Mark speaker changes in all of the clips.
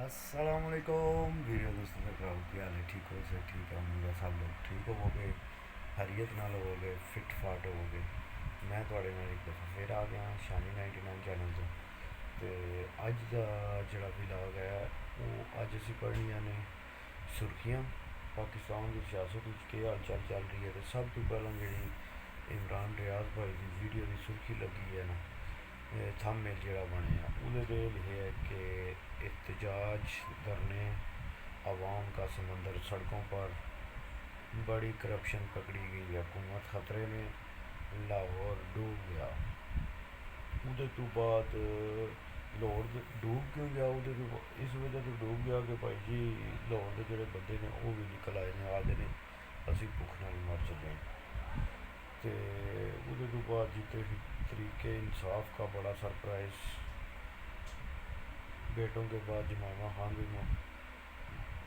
Speaker 1: असलकुम वीडियो दोस्तों का कराओ क्या हाल है। ठीक हो से ठीक है। उम्मीद है सब लोग ठीक होवोगे, हरीयत नाल होवोगे, फिट फाट होवोगे। मैं थोड़े नाल एक दफ़ा फिर आ गया शानी 99 चैनल तो अज का जोड़ा विलाग है वो अज असी पढ़निया ने सुर्खियाँ पाकिस्तान की सियासत के हाल चाल चल रही है। तो सब तो पहला जी इमरान रियाज भाई की वीडियो की सुर्खी लगी है ना, थंबनेल जोड़ा बनया वो लिखे है कि एहतजाज धरने आवाम का समंदर सड़कों पर, बड़ी करप्शन पकड़ी गई, हुकूमत खतरे में, लाहौर डूब गया। उहदे तो बाद लाहौर डूब क्यों गया, इस वजह तो डूब गया कि भाई जी लाहौर के जोड़े बंदे ने वह भी निकल आए ने आते ने असी भुख नाल मर चले। तो उहदे तो बाद जी तरीके इंसाफ का बड़ा सरप्राइज, बेटों के बाद जमामा खान भी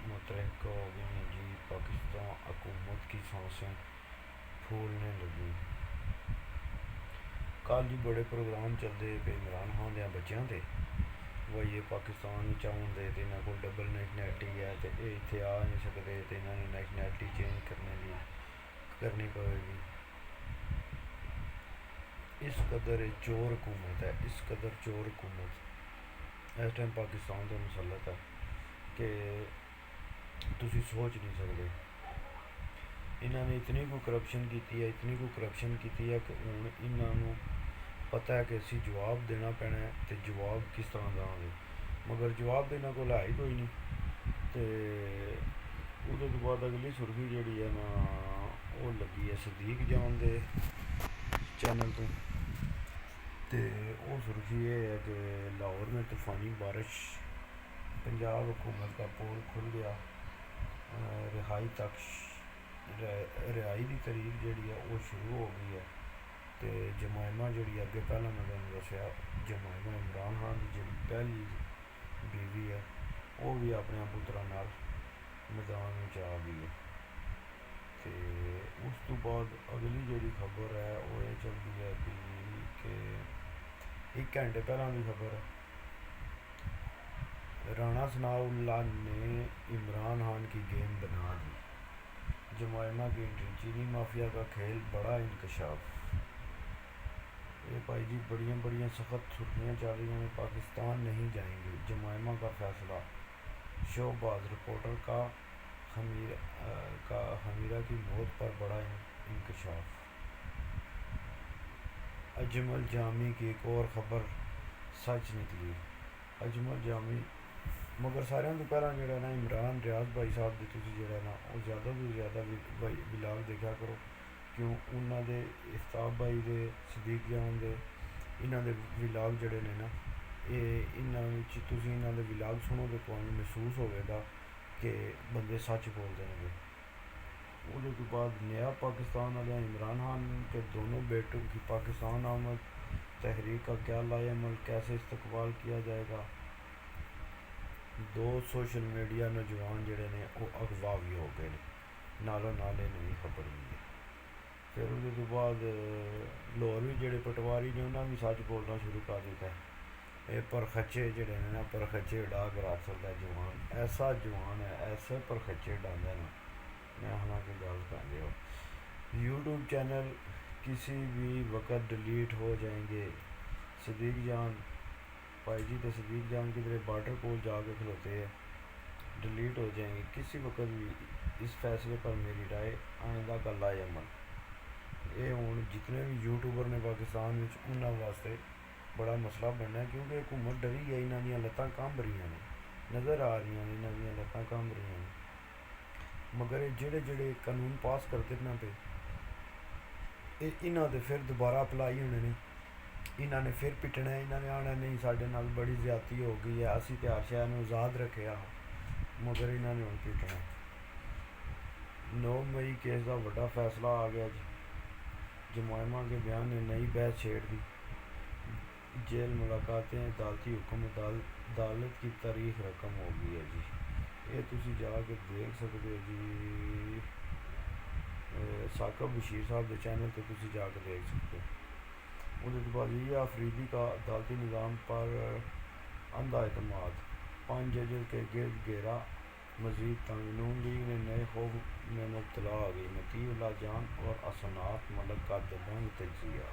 Speaker 1: मुतहरक हो गई हैं जी। पाकिस्तान हुकूमत की सांसें फूलने लगी। कल जी बड़े प्रोग्राम चलते पे इमरान खान के बच्चों के वही ये पाकिस्तान चाहते तो इन्होंने को डबल नैशनैलिटी है तो ये इतने आ नहीं सकते तो इन्होंने नैशनैलिटी चेंज करनी पड़ेगी। इस कदर चोर हुकूमत है, इस कदर चोर हुकूमत इस टाइम पाकिस्तान का मुसलत है कि तुसी सोच नहीं सकते। इन्होंने इतनी को करप्शन की है, इतनी को करप्शन की है कि हूँ इन्हों पता है कि असी जवाब देना पैना है तो जवाब किस तरह देंगे, मगर जवाब देना को है ही कोई नहीं। तो उसके बाद अगली सुर्खी जी है ना वो लगी है सदीक जान दे चैनल तो वो सुर्खी ये है कि लाहौर में तूफ़ानी बारिश, पंजाब हुकूमत का पोल खुल गया, रिहाई तक रिहाई की तारीख जी है वो शुरू हो गई है। तो जमायमा जी अगे पहला मैं तुम दसिया जमायमा इमरान खान की जी पहली बीवी है वो भी अपने पुत्रा नाल मैदान में आ गई है। तो उस तो बाद अगली जी खबर है वो ये चलती है कि एक घंटे पहला की खबर है, राणा सनाउल्लाह ने इमरान खान की गेम बना दी, जमायमा की एंट्री, चीनी माफिया का खेल बड़ा इंकशाफ। ये भाई जी बड़िया बड़िया सख्त सुर्खियाँ चल रही हैं। पाकिस्तान नहीं जाएंगे, जमायमा का फैसला, शोबाज रिपोर्टर का हमीरा की मौत पर बड़ा इंकशाफ। अजमल जामी की एक और ख़बर सच निकली, अजमल जामी मगर सारे तो पहला जो ना इमरान रियाज भाई साहब की जो ना वो ज़्यादा तो ज़्यादा विलाग देखा करो, क्यों उन्होंने इफ्ताब भाई के सदीक जान दे इन्हों के विलाग जड़े ने ना ये इन्हों के विलाग सुनो तो तुम्हें महसूस होगा कि बंदे सच बोलते हैं। उसके बाद नया पाकिस्तान वाले इमरान खान के दोनों बेटों की पाकिस्तान आमद, तहरीक का क्या लाएमल, कैसे इस्तकबाल किया जाएगा। दो सोशल मीडिया नौजवान जड़े ने वो अगवा भी हो गए नालों नाले नवी खबर भी है। फिर उसके बाद लाहौर भी जड़े पटवारी ने उन्होंने भी सच बोलना शुरू कर दिता है। ये परखच्चे जड़े ने ना परखच्चे उड़ा कर रख सकता जवान, ऐसा जवान है ऐसे परखच्चे उड़ाता ना मैं आना की गल कर रहे हो। यूट्यूब चैनल किसी भी वक्त डिलीट हो जाएंगे, सदीक जान भाई जी तो सदीक जान की तरह बॉर्डर पोल जाके खलोते हैं, डिलीट हो जाएंगे किसी वक्त भी। इस फैसले पर मेरी राय आइंदा का लाएमल। ये हूँ जितने भी यूट्यूबर ने पाकिस्तान में उन्होंने वास्ते बड़ा मसला बनना है, क्योंकि हुकूमत डरी है, इन्हों लत्तां कंब रही ने नज़र आ रही हैं, इन्हों लत्तां कंब रही हैं। मगर ये जेड़े जेड़े कानून पास करते ना पे इन्हों के फिर दोबारा अप्लाई होने ने, इन्होंने फिर पिटना है, इन्होंने आना नहीं साढ़े नाल बड़ी ज्यादती हो गई है, असी तो हर शहर में आज़ाद रखे मगर इन्होंने हम पिटना। 9 मई केस का बड़ा फैसला आ गया जी, जमायमा के बयान ने नई बहस छेड़ दी, जेल मुलाकातें अदालती हुक्म अदालत की तारीख रकम हो गई है जी। ये तुम जाके देख सकते हो जी, साकब बशीर साहब के चैनल पर तुम जाके देख सकते हो। उसके बाद ये अफरीदी का अदालती निज़ाम पर अंधा एतमाद, 5 जज के गिरद घेरा मजीद तंग। नून लीग ने नए खौफ में मुब्तला आ गई। मतीउल्लाह जान और असनात मलक का दबंग तजिया।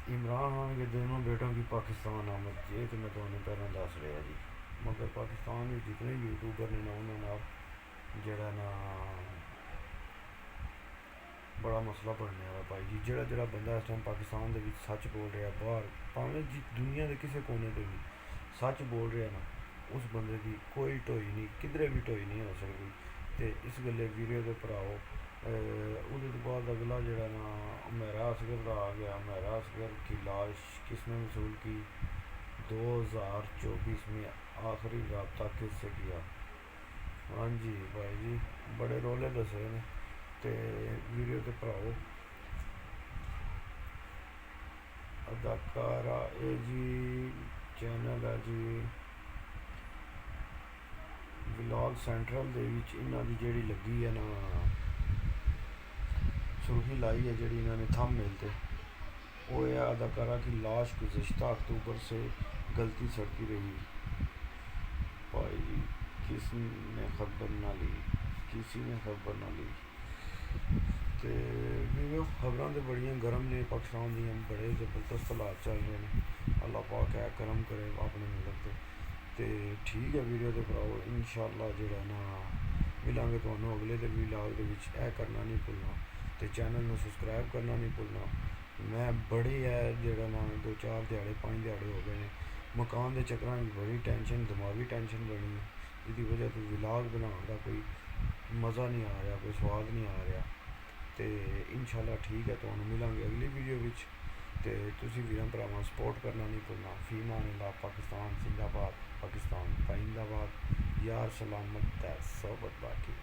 Speaker 1: इमरान खान के दोनों बेटों की पाकिस्तान आमद, ये तो मैं तुम्हें पहले दस रहा जी। मगर पाकिस्तान में जितने यूट्यूबर ने ना उन्होंने आप जरा ना बड़ा मसला बनने वाला भाई जी। जरा जरा बंदा इस टाइम पाकिस्तान के सच बोल रहा बाहर भावें जी दुनिया के किसी कोने से भी सच बोल रहा ना, उस बंदे की कोई ढोई नहीं, किधरे भी ढोई नहीं हो सकती। तो इस गल्ले वीडियो के भराओ। उसके बाद अगला जरा ना उमैरा असगर का आ गया। उमैरा असगर की लाश किसने वसूल की? 2024 में आखिरी रबता किससे किया? हाँ जी भाई जी, बड़े रोले दसे ने। तो वीडियो के भराओ। अदाकारा ए जी चैनल है जी व्लॉग सेंट्रल दे विच इन्हां दी जेहड़ी लगी है ना सुर्खी लाई है जेहड़ी इन्होंने थंब मिलते वो है अदाकारा की लाश गुज़श्ता अक्टूबर से गलती सड़ती रही। भाई जी किसने खबर ना ली, किसी ने खबर ना ली। तो वीडियो खबर तो बड़ियां गर्म ने पाकिस्तान दियां, बड़े जबरदस्त हालात चल रहे हैं। अल्लाह पाक है करम करे अपने मुल्क से। तो ठीक है वीडियो तो भराओ। इंशाअल्लाह जो ना मिलांगे तो अगले दे व्लॉग दे करना नहीं भुलना। तो चैनल में सबसक्राइब करना नहीं भुलना। मैं बड़े है जो ना 2-4 दिहाड़े 5 दिहाड़े हो गए हैं मकान के चक्कर में बड़ी टेंशन दिमागी टेंशन बनी है, जिसकी वजह तो व्लॉग बनाने का कोई मज़ा नहीं आ रहा, कोई स्वाद नहीं आ रहा। तो इंशाअल्लाह ठीक है तो मिलांगे अगली वीडियो विच। तो तुसी वीरां भरावां सपोर्ट करना नहीं भुलना। फी मान अल्लाह। पाकिस्तान जिंदाबाद, पाकिस्तान पाइंदाबाद, यार सलामत सोबत बाकी।